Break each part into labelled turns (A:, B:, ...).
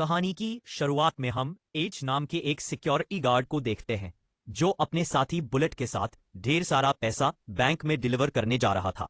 A: कहानी की शुरुआत में हम एच नाम के एक सिक्योरिटी गार्ड को देखते हैं जो अपने साथी बुलेट के साथ ढेर सारा पैसा बैंक में डिलीवर करने जा रहा था।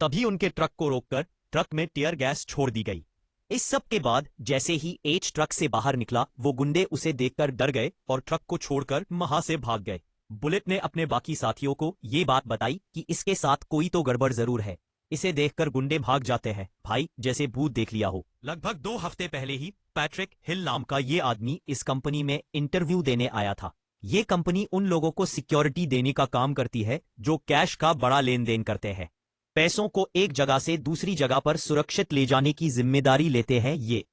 A: तभी उनके ट्रक को रोककर ट्रक में टीयर गैस छोड़ दी गई। इस सब के बाद जैसे ही एच ट्रक से बाहर निकला वो गुंडे उसे देखकर डर गए और ट्रक को छोड़कर वहां से भाग गए। बुलेट ने अपने बाकी साथियों को ये बात बताई कि इसके साथ कोई तो गड़बड़ जरूर है। इसे देखकर गुंडे भाग जाते हैं, भाई जैसे भूत देख लिया हो। लगभग 2 हफ्ते पहले ही पैट्रिक हिल नाम का ये आदमी इस कंपनी में इंटरव्यू देने आया था। ये कंपनी उन लोगों को सिक्योरिटी देने का काम करती है जो कैश का बड़ा लेन देन करते हैं। पैसों को एक जगह से दूसरी जगह पर सुरक्षित ले जाने की जिम्मेदारी लेते हैं ये।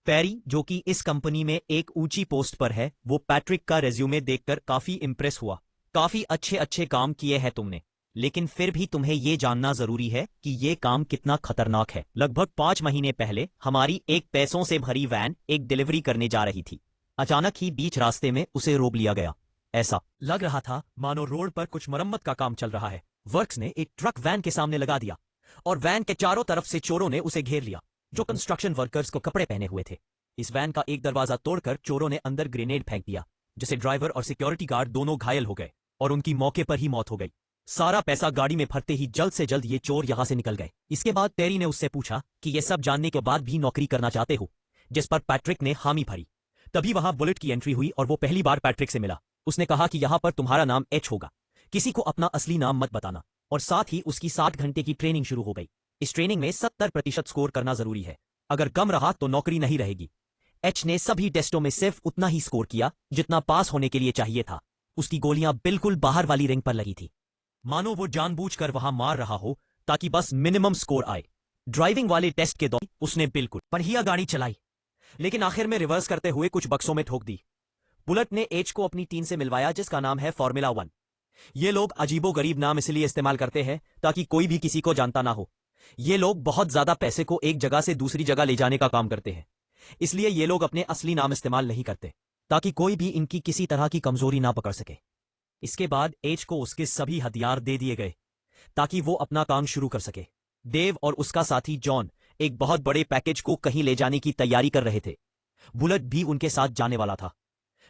A: पैरी जो कि इस कंपनी में एक ऊंची पोस्ट पर है, वो पैट्रिक का रेज्यूमे देखकर काफी इंप्रेस हुआ। काफी अच्छे अच्छे काम किए हैं तुमने, लेकिन फिर भी तुम्हें ये जानना जरूरी है कि ये काम कितना खतरनाक है। लगभग 5 महीने पहले हमारी एक पैसों से भरी वैन एक डिलीवरी करने जा रही थी। अचानक ही बीच रास्ते में उसे रोक लिया गया। ऐसा लग रहा था मानो रोड पर कुछ मरम्मत का काम चल रहा है। वर्क्स ने एक ट्रक वैन के सामने लगा दिया और वैन के चारों तरफ से चोरों ने उसे घेर लिया जो कंस्ट्रक्शन वर्कर्स को कपड़े पहने हुए थे। इस वैन का एक दरवाजा तोड़कर चोरों ने अंदर ग्रेनेड फेंक दिया, जिससे ड्राइवर और सिक्योरिटी गार्ड दोनों घायल हो गए और उनकी मौके पर ही मौत हो गई। सारा पैसा गाड़ी में भरते ही जल्द से जल्द ये चोर यहां से निकल गए। इसके बाद टेरी ने उससे पूछा कि ये सब जानने के बाद भी नौकरी करना चाहते हो, जिस पर पैट्रिक ने हामी भरी। तभी वहां बुलेट की एंट्री हुई और वो पहली बार पैट्रिक से मिला। उसने कहा कि यहां पर तुम्हारा नाम एच होगा, किसी को अपना असली नाम मत बताना। और साथ ही उसकी 60 घंटे की ट्रेनिंग शुरू हो गई। इस ट्रेनिंग में 70% स्कोर करना जरूरी है, अगर कम रहा तो नौकरी नहीं रहेगी। एच ने सभी टेस्टों में सिर्फ उतना ही स्कोर किया जितना पास होने के लिए चाहिए था। उसकी गोलियां बिल्कुल बाहर वाली रिंग पर लगी थी, मानो वो जानबूझकर वहां मार रहा हो ताकि बस मिनिमम स्कोर आए। ड्राइविंग वाले टेस्ट के दौरान उसने बिल्कुल बढ़िया गाड़ी चलाई, लेकिन आखिर में रिवर्स करते हुए कुछ बक्सों में ठोक दी। बुलेट ने एच को अपनी टीम से मिलवाया जिसका नाम है फॉर्मूला 1। ये लोग अजीबोगरीब नाम इसलिए इस्तेमाल करते हैं ताकि कोई भी किसी को जानता ना हो। ये लोग बहुत ज्यादा पैसे को एक जगह से दूसरी जगह ले जाने का काम करते हैं, इसलिए ये लोग अपने असली नाम इस्तेमाल नहीं करते ताकि कोई भी इनकी किसी तरह की कमजोरी ना पकड़ सके। इसके बाद एच को उसके सभी हथियार दे दिए गए ताकि वो अपना काम शुरू कर सके। डेव और उसका साथी जॉन एक बहुत बड़े पैकेज को कहीं ले जाने की तैयारी कर रहे थे। बुलेट भी उनके साथ जाने वाला था,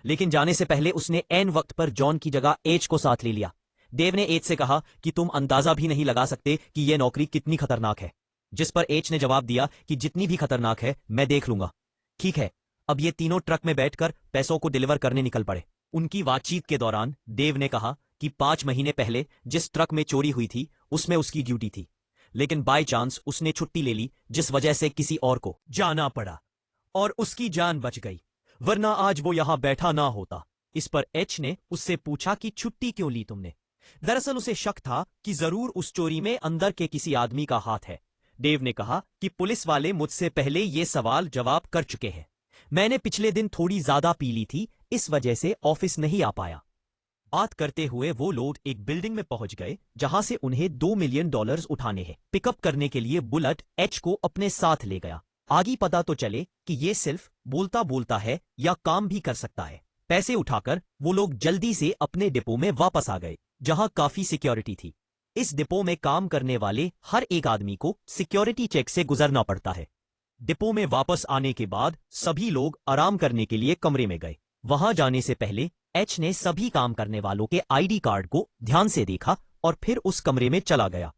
A: लेकिन जाने से पहले उसने ऐन वक्त पर जॉन की जगह एच को साथ ले लिया। डेव ने एच से कहा कि तुम अंदाजा भी नहीं लगा सकते कि यह नौकरी कितनी खतरनाक है, जिस पर एच ने जवाब दिया कि जितनी भी खतरनाक है मैं देख लूंगा। ठीक है, अब ये तीनों ट्रक में बैठकर पैसों को डिलीवर करने निकल पड़े। उनकी बातचीत के दौरान डेव ने कहा कि 5 महीने पहले जिस ट्रक में चोरी हुई थी उसमें उसकी ड्यूटी थी, लेकिन बाय चांस उसने छुट्टी ले ली जिस वजह से किसी और को जाना पड़ा और उसकी जान बच गई, वरना आज वो यहां बैठा ना होता। इस पर एच ने उससे पूछा कि छुट्टी क्यों ली तुमने। दरअसल उसे शक था कि जरूर उस चोरी में अंदर के किसी आदमी का हाथ है। डेव ने कहा कि पुलिस वाले मुझसे पहले ये सवाल जवाब कर चुके हैं। मैंने पिछले दिन थोड़ी ज्यादा पी ली थी, इस वजह से ऑफिस नहीं आ पाया। बात करते हुए वो लोग एक बिल्डिंग में पहुंच गए जहां से उन्हें $2 मिलियन उठाने हैं। पिकअप करने के लिए बुलेट एच को अपने साथ ले गया। आगे पता तो चले कि ये सिर्फ बोलता बोलता है या काम भी कर सकता है। पैसे उठाकर वो लोग जल्दी से अपने डिपो में वापस आ गए जहां काफी सिक्योरिटी थी। इस डिपो में काम करने वाले हर एक आदमी को सिक्योरिटी चेक से गुजरना पड़ता है। डिपो में वापस आने के बाद सभी लोग आराम करने के लिए कमरे में गए। वहां जाने से पहले एच ने सभी काम करने वालों के आईडी कार्ड को ध्यान से देखा और फिर उस कमरे में चला गया।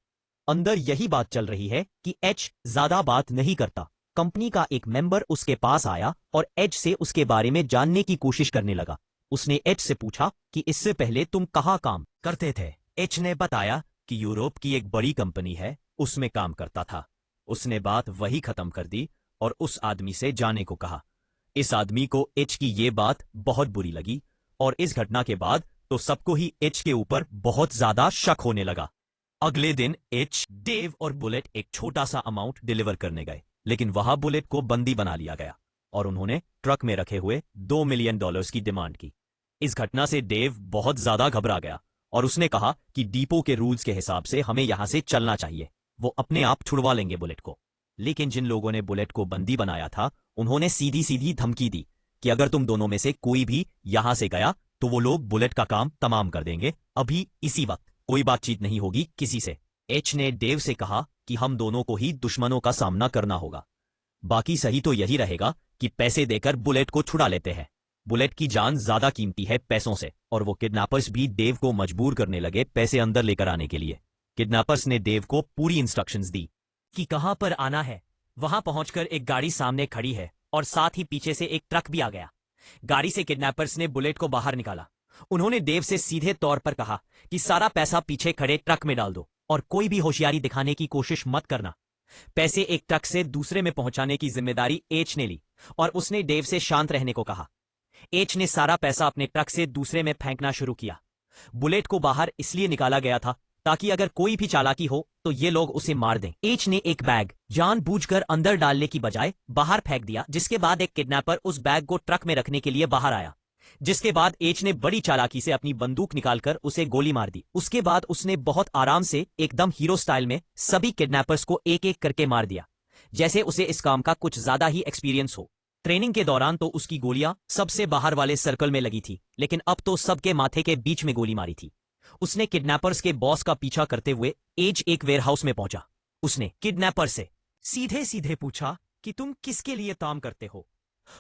A: अंदर यही बात चल रही है कि एच ज्यादा बात नहीं करता। कंपनी का एक मेंबर उसके पास आया और एच से उसके बारे में जानने की कोशिश करने लगा। उसने एच से पूछा कि इससे पहले तुम कहाँ काम करते थे। एच ने बताया कि यूरोप की एक बड़ी कंपनी है, उसमें काम करता था। उसने बात वही खत्म कर दी और उस आदमी से जाने को कहा। इस आदमी को एच की ये बात बहुत बुरी लगी और इस घटना के बाद तो सबको ही एच के ऊपर बहुत ज्यादा शक होने लगा। अगले दिन एच, डेव और बुलेट एक छोटा सा अमाउंट डिलीवर करने गए, लेकिन वहां बुलेट को बंदी बना लिया गया और उन्होंने ट्रक में रखे हुए $2 मिलियन की डिमांड की। इस घटना से डेव बहुत ज्यादा घबरा गया और उसने कहा कि डिपो के रूल्स के हिसाब से हमें यहां से चलना चाहिए। वो अपने आप छुड़वा लेंगे बुलेट को, लेकिन जिन लोगों ने बुलेट को बंदी बनाया था उन्होंने सीधी सीधी धमकी दी कि अगर तुम दोनों में से कोई भी यहां से गया तो वो लोग बुलेट का काम तमाम कर देंगे। अभी इसी वक्त कोई बातचीत नहीं होगी किसी से। एच ने डेव से कहा कि हम दोनों को ही दुश्मनों का सामना करना होगा, बाकी सही तो यही रहेगा कि पैसे देकर बुलेट को छुड़ा लेते हैं। बुलेट की जान ज्यादा कीमती है पैसों से, और वो किडनैपर्स भी देव को मजबूर करने लगे पैसे अंदर लेकर आने के लिए। किडनैपर्स ने देव को पूरी इंस्ट्रक्शंस दी कि कहां पर आना है। वहां पहुंचकर एक गाड़ी सामने खड़ी है और साथ ही पीछे से एक ट्रक भी आ गया। गाड़ी से किडनैपर्स ने बुलेट को बाहर निकाला। उन्होंने देव से सीधे तौर पर कहा कि सारा पैसा पीछे खड़े ट्रक में डाल दो और कोई भी होशियारी दिखाने की कोशिश मत करना। पैसे एक ट्रक से दूसरे में पहुंचाने की जिम्मेदारी एच ने ली और उसने देव से शांत रहने को कहा। एच ने सारा पैसा अपने ट्रक से दूसरे में फेंकना शुरू किया। बुलेट को बाहर इसलिए निकाला गया था ताकि अगर कोई भी चालाकी हो तो ये लोग उसे मार दें। एच ने एक बैग जानबूझकर अंदर डालने की बजाय बाहर फेंक दिया, जिसके बाद एक किडनैपर उस बैग को ट्रक में रखने के लिए बाहर आया। जिसके बाद एच ने बड़ी चालाकी से अपनी बंदूक निकालकर उसे गोली मार दी। उसके बाद उसने बहुत आराम से एकदम हीरो स्टाइल में सभी किडनैपर्स को एक एक करके मार दिया, जैसे उसे इस काम का कुछ ज्यादा ही एक्सपीरियंस हो। ट्रेनिंग के दौरान तो उसकी गोलियां सबसे बाहर वाले सर्कल में लगी थी, लेकिन अब तो सबके माथे के बीच में गोली मारी थी। उसने किडनैपर्स के बॉस का पीछा करते हुए एज एक वेयरहाउस में पहुंचा। उसने किडनैपर से सीधे सीधे पूछा कि तुम किसके लिए काम करते हो।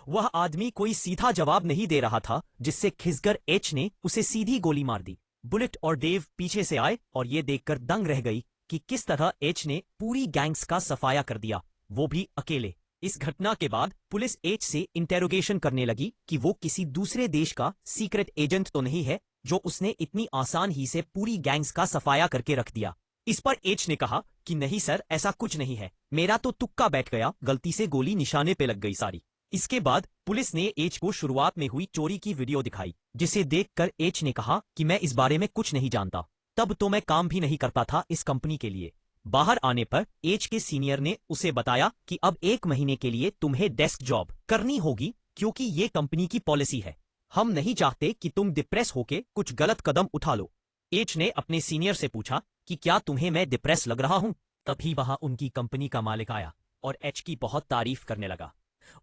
A: वह आदमी कोई सीधा जवाब नहीं दे रहा था, जिससे खिसकर एच ने उसे सीधी गोली मार दी। बुलेट और डेव पीछे से आए और ये देखकर दंग रह गई कि किस तरह एच ने पूरी गैंग्स का सफाया कर दिया, वो भी अकेले। इस घटना के बाद पुलिस एच से इंटेरोगेशन करने लगी कि वो किसी दूसरे देश का सीक्रेट एजेंट तो नहीं है जो उसने इतनी आसान ही से पूरी गैंग्स का सफाया करके रख दिया। इस पर एच ने कहा कि नहीं सर, ऐसा कुछ नहीं है, मेरा तो तुक्का बैठ गया, गलती से गोली निशाने पे लग गई सारी। इसके बाद पुलिस ने एच को शुरुआत में हुई चोरी की वीडियो दिखाई, जिसे देखकर एच ने कहा कि मैं इस बारे में कुछ नहीं जानता, तब तो मैं काम भी नहीं करता था इस कंपनी के लिए। बाहर आने पर एच के सीनियर ने उसे बताया कि अब 1 महीने के लिए तुम्हें डेस्क जॉब करनी होगी, क्योंकि ये कंपनी की पॉलिसी है। हम नहीं चाहते कि तुम डिप्रेस होके कुछ गलत कदम उठा लो। एच ने अपने सीनियर से पूछा कि क्या तुम्हें मैं डिप्रेस लग रहा हूं। तभी वहां उनकी कंपनी का मालिक आया और एच की बहुत तारीफ करने लगा।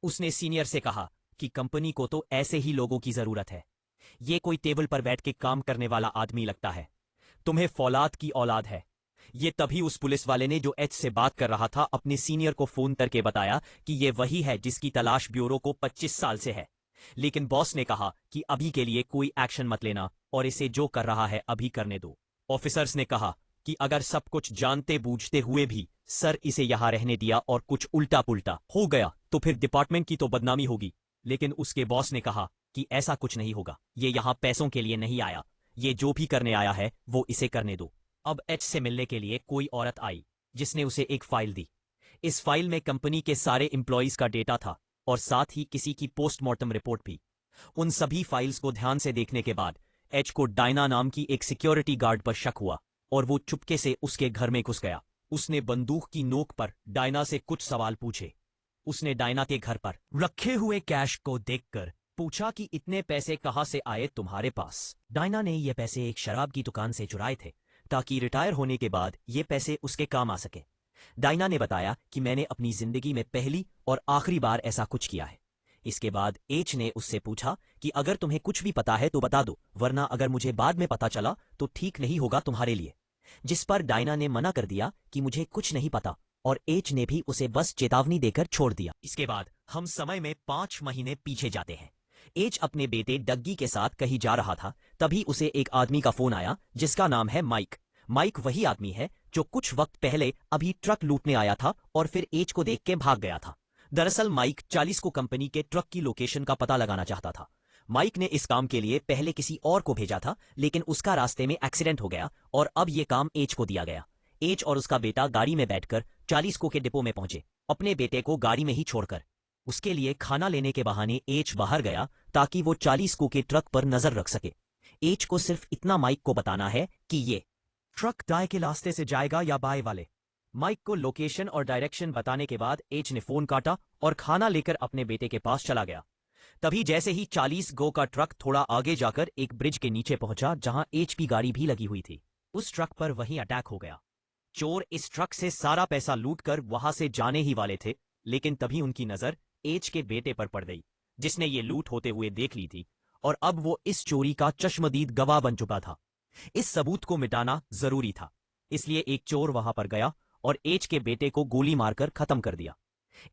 A: उसने सीनियर से कहा कि कंपनी को तो ऐसे ही लोगों की जरूरत है। ये कोई टेबल पर बैठ के काम करने वाला आदमी लगता है, तुम्हें फौलाद की औलाद है। ये तभी उस पुलिस वाले ने जो एच से बात कर रहा था अपने सीनियर को फोन करके बताया कि ये वही है जिसकी तलाश ब्यूरो को 25 साल से है। लेकिन बॉस ने कहा कि अभी के लिए कोई एक्शन मत लेना और इसे जो कर रहा है अभी करने दो। ऑफिसर्स ने कहा कि अगर सब कुछ जानते बूझते हुए भी सर इसे यहां रहने दिया और कुछ उल्टा पुल्टा हो गया तो फिर डिपार्टमेंट की तो बदनामी होगी। लेकिन उसके बॉस ने कहा कि ऐसा कुछ नहीं होगा, ये यहां पैसों के लिए नहीं आया, ये जो भी करने आया है वो इसे करने दो। अब एच से मिलने के लिए कोई औरत आई जिसने उसे एक फाइल दी। इस फाइल में कंपनी के सारे एम्प्लॉइज का डेटा था और साथ ही किसी की पोस्टमार्टम रिपोर्ट भी। उन सभी फाइल्स को ध्यान से देखने के बाद एच को डायना नाम की एक सिक्योरिटी गार्ड पर शक हुआ और वो चुपके से उसके घर में घुस गया। उसने बंदूक की नोक पर डायना से कुछ सवाल पूछे। उसने डायना के घर पर रखे हुए कैश को देखकर पूछा कि इतने पैसे कहां से आए तुम्हारे पास। डायना ने ये पैसे एक शराब की दुकान से चुराए थे ताकि रिटायर होने के बाद ये पैसे उसके काम आ सके। डायना ने बताया कि मैंने अपनी जिंदगी में पहली और आखिरी बार ऐसा कुछ किया है। इसके बाद एच ने उससे पूछा कि अगर तुम्हें कुछ भी पता है तो बता दो, वरना अगर मुझे बाद में पता चला तो ठीक नहीं होगा तुम्हारे लिए। जिस पर डायना ने मना कर दिया कि मुझे कुछ नहीं पता, और एच ने भी उसे बस चेतावनी देकर छोड़ दिया। इसके बाद हम समय में 5 महीने पीछे जाते हैं। एच अपने बेटे डग्गी के साथ कहीं जा रहा था, तभी उसे एक आदमी का फोन आया जिसका नाम है माइक। माइक वही आदमी है जो कुछ वक्त पहले अभी ट्रक लूटने आया था और फिर एच को देख के भाग गया था। दरअसल माइक 40 को कंपनी के ट्रक की लोकेशन का पता लगाना चाहता था। माइक ने इस काम के लिए पहले किसी और को भेजा था, लेकिन उसका रास्ते में एक्सीडेंट हो गया और अब ये काम एच को दिया गया। एच और उसका बेटा गाड़ी में बैठकर 40 को के डिपो में पहुंचे, अपने बेटे को गाड़ी में ही छोड़कर। उसके लिए खाना लेने के बहाने एच बाहर गया ताकि वो 40 को के ट्रक पर नजर रख सके। एच को सिर्फ इतना माइक को बताना है कि ये ट्रक दाएं के रास्ते से जाएगा या बाएं वाले। माइक को लोकेशन और डायरेक्शन बताने के बाद एच ने फोन काटा और खाना लेकर अपने बेटे के पास चला गया। तभी जैसे ही 40 गो का ट्रक थोड़ा आगे जाकर एक ब्रिज के नीचे पहुंचा जहां एच की गाड़ी भी लगी हुई थी, उस ट्रक पर वहीं अटैक हो गया। चोर इस ट्रक से सारा पैसा लूटकर वहां से जाने ही वाले थे, लेकिन तभी उनकी नजर एच के बेटे पर पड़ गई, जिसने ये लूट होते हुए देख ली थी और अब वो इस चोरी का चश्मदीद गवाह बन चुका था। इस सबूत को मिटाना जरूरी था, इसलिए एक चोर वहां पर गया और एच के बेटे को गोली मारकर खत्म कर दिया।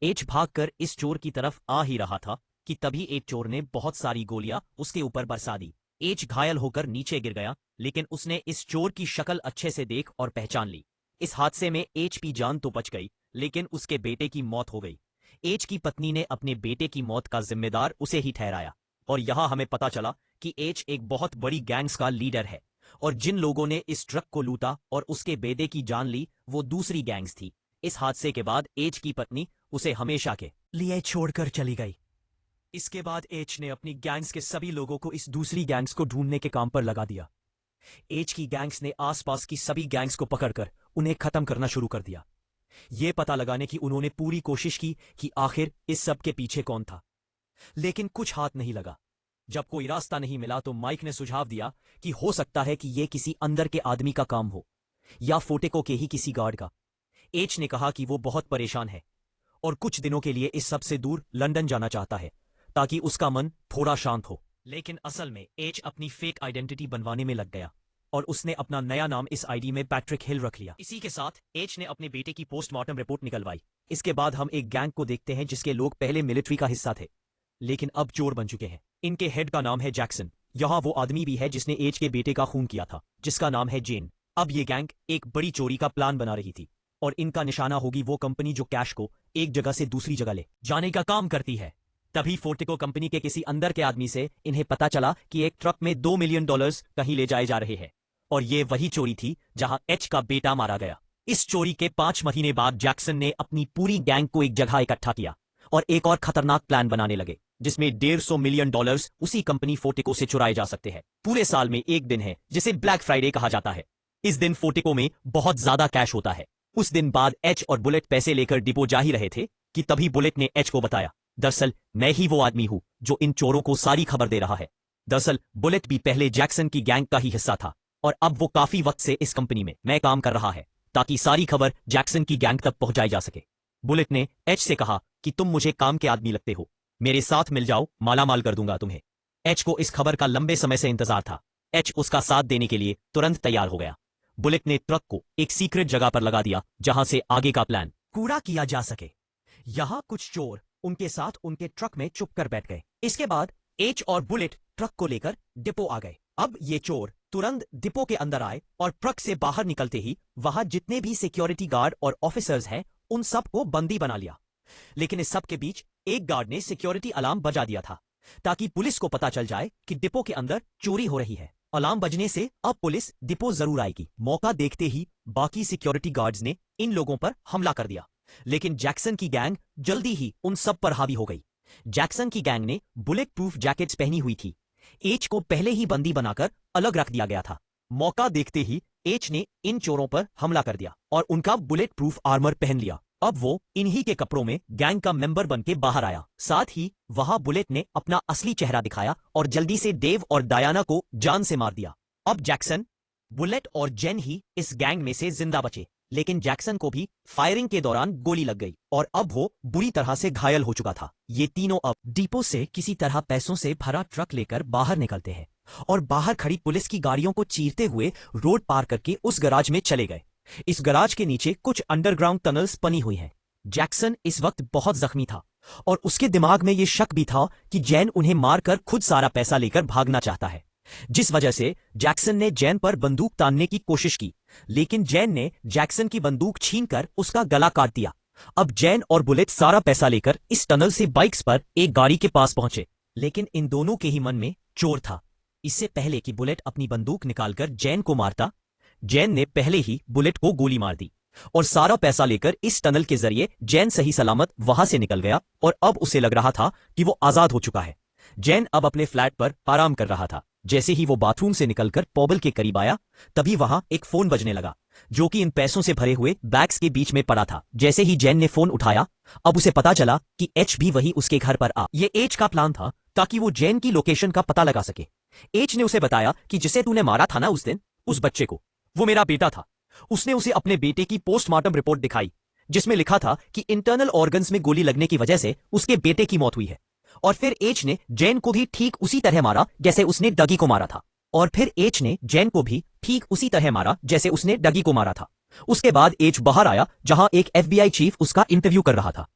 A: एच भागकर इस चोर की तरफ आ ही रहा था कि तभी एक चोर ने बहुत सारी गोलियां उसके ऊपर बरसा दी। एच घायल होकर नीचे गिर गया, लेकिन उसने इस चोर की शक्ल अच्छे से देख और पहचान ली। इस हादसे में एच की जान तो बच गई, लेकिन उसके बेटे की मौत हो गई। एच की पत्नी ने अपने बेटे की मौत का जिम्मेदार उसे ही ठहराया, और यहां हमें पता चला कि एच एक बहुत बड़ी गैंग्स का लीडर है, और जिन लोगों ने इस ट्रक को लूटा और उसके बेटे की जान ली वो दूसरी गैंग्स थी। इस हादसे के बाद एच की पत्नी उसे हमेशा के लिए छोड़कर चली गई। इसके बाद एच ने अपनी गैंग्स के सभी लोगों को इस दूसरी गैंग्स को ढूंढने के काम पर लगा दिया। एच की गैंग्स ने आसपास की सभी गैंग्स को पकड़कर उन्हें खत्म करना शुरू कर दिया। यह पता लगाने की उन्होंने पूरी कोशिश की कि आखिर इस सब के पीछे कौन था, लेकिन कुछ हाथ नहीं लगा। जब कोई रास्ता नहीं मिला तो माइक ने सुझाव दिया कि हो सकता है कि यह किसी अंदर के आदमी का काम हो, या फोटेको के ही किसी गार्ड का। एच ने कहा कि वो बहुत परेशान है और कुछ दिनों के लिए इस सब से दूर लंदन जाना चाहता है, ताकि उसका मन थोड़ा शांत हो। लेकिन असल में एच अपनी फेक आइडेंटिटी बनवाने में लग गया, और उसने अपना नया नाम इस आईडी में पैट्रिक हिल रख लिया। इसी के साथ एच ने अपने बेटे की पोस्टमार्टम रिपोर्ट निकलवाई। इसके बाद हम एक गैंग को देखते हैं जिसके लोग पहले मिलिट्री का हिस्सा थे, लेकिन अब चोर बन चुके हैं। इनके हेड का नाम है जैक्सन। यहाँ वो आदमी भी है जिसने एच के बेटे का खून किया था, जिसका नाम है जेन। अब ये गैंग एक बड़ी चोरी का प्लान बना रही थी, और इनका निशाना होगी वो कंपनी जो कैश को एक जगह से दूसरी जगह ले जाने का काम करती है। तभी फोर्टिको कंपनी के किसी अंदर के आदमी से इन्हें पता चला कि एक ट्रक में $2 मिलियन कहीं ले जाए जा रहे हैं, और ये वही चोरी थी जहां एच का बेटा मारा गया। इस चोरी के 5 महीने बाद जैक्सन ने अपनी पूरी गैंग को एक जगह इकट्ठा किया और एक और खतरनाक प्लान बनाने लगे, जिसमें $150 मिलियन उसी कंपनी फोर्टिको से चुराए जा सकते हैं। पूरे साल में एक दिन है जिसे ब्लैक फ्राइडे कहा जाता है। इस दिन फोर्टिको में बहुत ज्यादा कैश होता है। उस दिन बाद एच और बुलेट पैसे लेकर डिपो जा ही रहे थे कि तभी बुलेट ने एच को बताया, दरअसल मैं ही वो आदमी हूं जो इन चोरों को सारी खबर दे रहा है। दरअसल बुलेट भी पहले जैक्सन की गैंग का ही हिस्सा था, और अब वो काफी वक्त से इस कंपनी में काम कर रहा है, ताकि सारी खबर जैक्सन की गैंग तक पहुंचाई जा सके। बुलेट ने एच से कहा कि तुम मुझे काम के आदमी लगते हो, मेरे साथ मिल जाओ, मालामाल कर दूंगा तुम्हें। एच को इस खबर का लंबे समय से इंतजार था। एच उसका साथ देने के लिए तुरंत तैयार हो गया। बुलेट ने ट्रक को एक सीक्रेट जगह पर लगा दिया जहां से आगे का प्लान पूरा किया जा सके। यहां कुछ चोर उनके साथ उनके ट्रक में चुप कर बैठ गए। इसके बाद एच और बुलेट ट्रक को लेकर डिपो आ गए। अब ये चोर तुरंत डिपो के अंदर आए और ट्रक से बाहर निकलते ही वहां जितने भी सिक्योरिटी गार्ड और ऑफिसर्स हैं उन सबको बंदी बना लिया। लेकिन इस सब के बीच एक गार्ड ने सिक्योरिटी अलार्म बजा दिया था, ताकि पुलिस को पता चल जाए कि डिपो के अंदर चोरी हो रही है। अलार्म बजने से अब पुलिस डिपो जरूर आएगी। मौका देखते ही बाकी सिक्योरिटी गार्ड्स ने इन लोगों पर हमला कर दिया, लेकिन जैक्सन की गैंग जल्दी ही उन सब पर हावी हो गई। जैक्सन की गैंग ने बुलेट प्रूफ जैकेट्स पहनी हुई थी। एच को पहले ही बंदी बनाकर अलग रख दिया गया था। मौका देखते ही एच ने इन चोरों पर हमला कर दिया और उनका बुलेट प्रूफ आर्मर पहन लिया। अब वो इन्हीं के कपड़ों में गैंग का मेंबर बन के बाहर आया। साथ ही वहां बुलेट ने अपना असली चेहरा दिखाया और जल्दी से डेव और डायना को जान से मार दिया। अब जैक्सन, बुलेट और जेन ही इस गैंग में से जिंदा बचे, लेकिन जैक्सन को भी फायरिंग के दौरान गोली लग गई और अब वो बुरी तरह से घायल हो चुका था। ये तीनों अब डिपो से किसी तरह पैसों से भरा ट्रक लेकर बाहर निकलते हैं और बाहर खड़ी पुलिस की गाड़ियों को चीरते हुए रोड पार करके उस गराज में चले गए। इस गराज के नीचे कुछ अंडरग्राउंड टनल्स बनी हुई हैं। जैक्सन इस वक्त बहुत जख्मी था और उसके दिमाग में यह शक भी था कि जैन उन्हें मारकर खुद सारा पैसा लेकर भागना चाहता है, जिस वजह से जैक्सन ने जैन पर बंदूक तानने की कोशिश की, लेकिन जैन ने जैक्सन की बंदूक छीनकर उसका गला काट दिया। अब जैन और बुलेट सारा पैसा लेकर इस टनल से बाइक्स पर एक गाड़ी के पास पहुंचे, लेकिन इन दोनों के ही मन में चोर था। इससे पहले कि बुलेट अपनी बंदूक निकालकर जैन को मारता, जैन ने पहले ही बुलेट को गोली मार दी और सारा पैसा लेकर इस टनल के जरिए जैन सही सलामत वहां से निकल गया और अब उसे लग रहा था कि वो आजाद हो चुका है। जैन अब अपने फ्लैट पर आराम कर रहा था। जैसे ही वो बाथरूम से निकलकर पॉबल के करीब आया, तभी वहां एक फोन बजने लगा, जो कि इन पैसों से भरे हुए बैग्स के बीच में पड़ा था। जैसे ही जैन ने फोन उठाया, अब उसे पता चला कि एच भी वही उसके घर पर आ। ये एच का प्लान था ताकि वो जैन की लोकेशन का पता लगा सके। एच ने उसे बताया कि जिसे तूने मारा था ना उस दिन, उस बच्चे को, वो मेरा बेटा था। उसने उसे अपने बेटे की पोस्टमार्टम रिपोर्ट दिखाई, जिसमें लिखा था कि इंटरनल ऑर्गन्स में गोली लगने की वजह से उसके बेटे की मौत हुई है। और फिर एच ने जैन को भी ठीक उसी तरह मारा जैसे उसने डगी को मारा था। और फिर एच ने जैन को भी ठीक उसी तरह मारा जैसे उसने डगी को मारा था। उसके बाद एच बाहर आया, जहां एक FBI चीफ उसका इंटरव्यू कर रहा था।